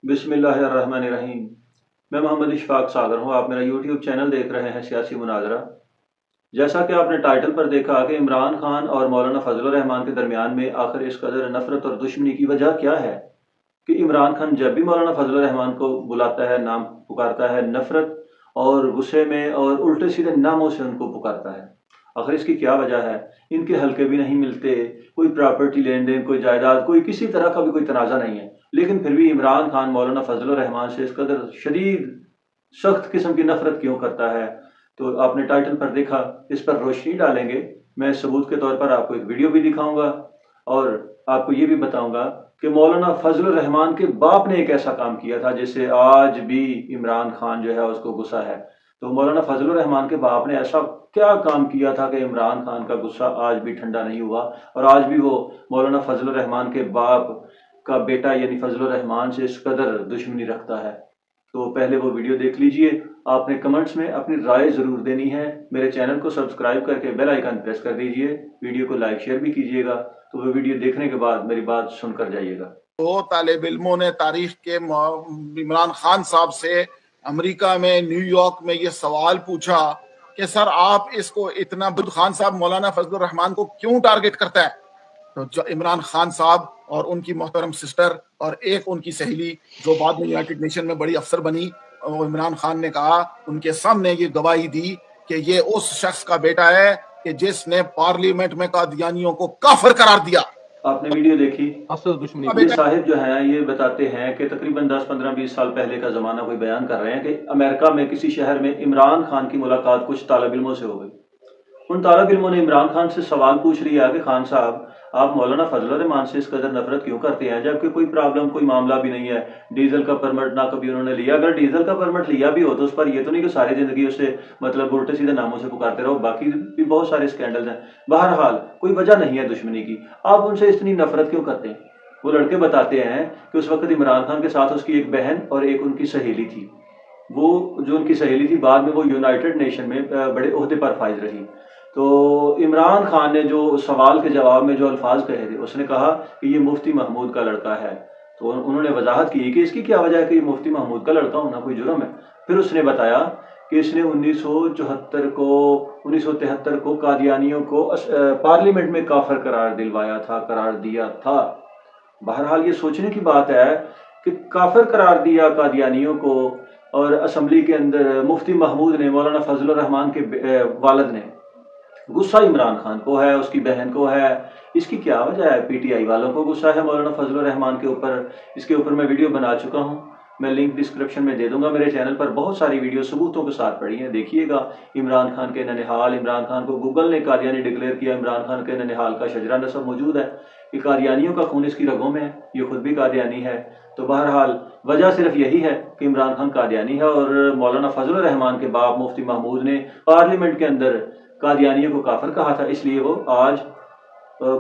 बिस्मिल्लाहिर्रहमानिर्रहीम। मैं मोहम्मद इशफाक सागर हूँ। आप मेरा यूट्यूब चैनल देख रहे हैं सियासी मुनाजरा। जैसा कि आपने टाइटल पर देखा कि इमरान खान और मौलाना फजल रहमान के दरमियान में आखिर इस कदर नफरत और दुश्मनी की वजह क्या है कि इमरान खान जब भी मौलाना फजल रहमान को बुलाता है, नाम पुकारता है, नफरत और गुस्से में और उल्टे सीधे नामों से उनको पुकारता है। आखिर इसकी क्या वजह है? इनके हल्के भी नहीं मिलते, कोई प्रॉपर्टी लेन देन, कोई जायदाद, कोई किसी तरह का भी कोई तनाज़ा नहीं है, लेकिन फिर भी इमरान खान मौलाना फजल रहमान से इस कदर शदीद सख्त किस्म की नफरत क्यों करता है? तो आपने टाइटल पर देखा, इस पर रोशनी डालेंगे। मैं सबूत के तौर पर आपको एक वीडियो भी दिखाऊंगा और आपको ये भी बताऊंगा कि मौलाना फजल रहमान के बाप ने एक ऐसा काम किया था जिससे आज भी इमरान खान जो है उसको गुस्सा है। तो मौलाना फजल रहमान के बाप ने ऐसा क्या काम किया था कि इमरान खान का गुस्सा आज भी ठंडा नहीं हुआ और आज भी वो मौलाना फजल रहमान के बाप का बेटा यानी फजल रहमान से इस कदर दुश्मनी रखता है। तो पहले वो वीडियो देख लीजिए। आपने कमेंट्स में अपनी राय ज़रूर देनी है। मेरे चैनल को सब्सक्राइब करके बेल आइकन प्रेस कर दीजिए। वीडियो को लाइक शेयर भी कीजिएगा। तो वो वीडियो देखने के बाद मेरी बात सुनकर जाइएगा। दो तालिब इल्मों ने तारीख के इमरान खान साहब से अमेरिका में, न्यूयॉर्क में ये सवाल पूछा कि सर आप इसको इतना खान साहब मौलाना फजल रहमान को क्यों टारगेट करता है? तो जो इमरान खान साहब और उनकी मोहतरम सिस्टर और एक उनकी सहेली जो बाद में यूनाइटेड नेशन में बड़ी अफसर बनी, इमरान खान ने कहा, उनके सामने ये गवाही दी कि ये उस शख्स का बेटा है कि जिसने पार्लियामेंट में कादियानियों को काफिर करार दिया। आपने वीडियो देखी। दुश्मनी ये साहिब जो हैं ये बताते हैं कि तकरीबन 10, 15, 20 साल पहले का ज़माना कोई बयान कर रहे हैं कि अमेरिका में किसी शहर में इमरान खान की मुलाकात कुछ तालिब इल्मों से हो गई। उन तालिब इल्मों ने इमरान खान से सवाल पूछ लिया कि खान साहब आप मौलाना फजल रहमान से इस कदर नफरत क्यों करते हैं, जबकि कोई प्रॉब्लम, कोई मामला भी नहीं है। डीजल का परमिट ना कभी उन्होंने लिया। अगर डीजल का परमिट लिया भी हो तो उस पर ये तो नहीं कि सारी जिंदगी उसे मतलब उल्टे सीधे नामों से पुकारते रहो। बाकी भी बहुत सारे स्कैंडल्स हैं। बहरहाल कोई वजह नहीं है दुश्मनी की। आप उनसे इतनी नफरत क्यों करते हैं? वो लड़के बताते हैं कि उस वक्त इमरान खान के साथ उसकी एक बहन और एक उनकी सहेली थी। वो जो उनकी सहेली थी बाद में वो यूनाइटेड नेशन में बड़े ओहदे पर फाइज रही। तो इमरान खान ने जो सवाल के जवाब में जो अल्फाज कहे थे, उसने कहा कि ये मुफ्ती महमूद का लड़का है। तो उन्होंने वजाहत की कि इसकी क्या वजह है कि ये मुफ्ती महमूद का लड़का होना कोई जुर्म है। फिर उसने बताया कि इसने 1973 को कादियानियों को पार्लियामेंट में काफिर करार दिलवाया था, करार दिया था। बहरहाल ये सोचने की बात है कि काफिर करार दिया कादियानियों को और असम्बली के अंदर मुफ्ती महमूद ने, मौलाना फजल रहमान के वालिद ने। गुस्सा इमरान खान को है, उसकी बहन को है। इसकी क्या वजह है? पीटीआई वालों को गुस्सा है मौलाना फजल रहमान के ऊपर। इसके ऊपर मैं वीडियो बना चुका हूँ, मैं लिंक डिस्क्रिप्शन में दे दूंगा। मेरे चैनल पर बहुत सारी वीडियो सबूतों के साथ पड़ी हैं, देखिएगा। इमरान खान के ननिहाल, इमरान खान को गूगल ने कादियानी डिक्लेयर किया। इमरान खान के ननिहाल का शजरा नसब मौजूद है कि कादियानियों का खून इसकी रगों में है, ये खुद भी कादियानी है। तो बहरहाल वजह सिर्फ यही है कि इमरान खान कादियानी है और मौलाना फजल रहमान के बाप मुफ्ती महमूद ने पार्लियामेंट के अंदर कादियानियों को काफिर कहा था। इसलिए वो आज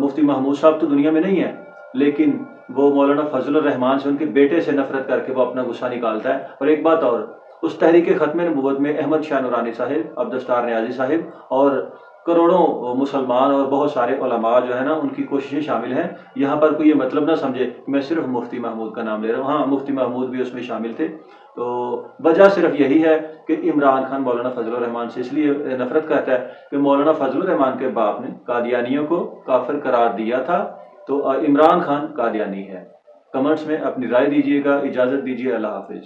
मुफ्ती महमूद साहब तो दुनिया में नहीं है, लेकिन वो मौलाना फजल रहमान से, उनके बेटे से नफरत करके वो अपना गुस्सा निकालता है। और एक बात और, उस तहरीक खत्म नबूवत में अहमद शाह नूरानी साहिब, अब्दुस्तार नियाजी साहिब और करोड़ों मुसलमान और बहुत सारे उलमा जो है ना, उनकी कोशिशें शामिल हैं। यहाँ पर कोई ये मतलब ना समझे कि मैं सिर्फ मुफ्ती महमूद का नाम ले रहा हूँ। हाँ, मुफ्ती महमूद भी उसमें शामिल थे। तो वजह सिर्फ यही है कि इमरान खान मौलाना फजल रहमान से इसलिए नफरत करता है कि मौलाना फजल रहमान के बाप ने कादियानियों को काफिर करार दिया था। तो इमरान खान कादियानी है। कमेंट्स में अपनी राय दीजिएगा। इजाज़त दीजिए। अल्लाह हाफिज़।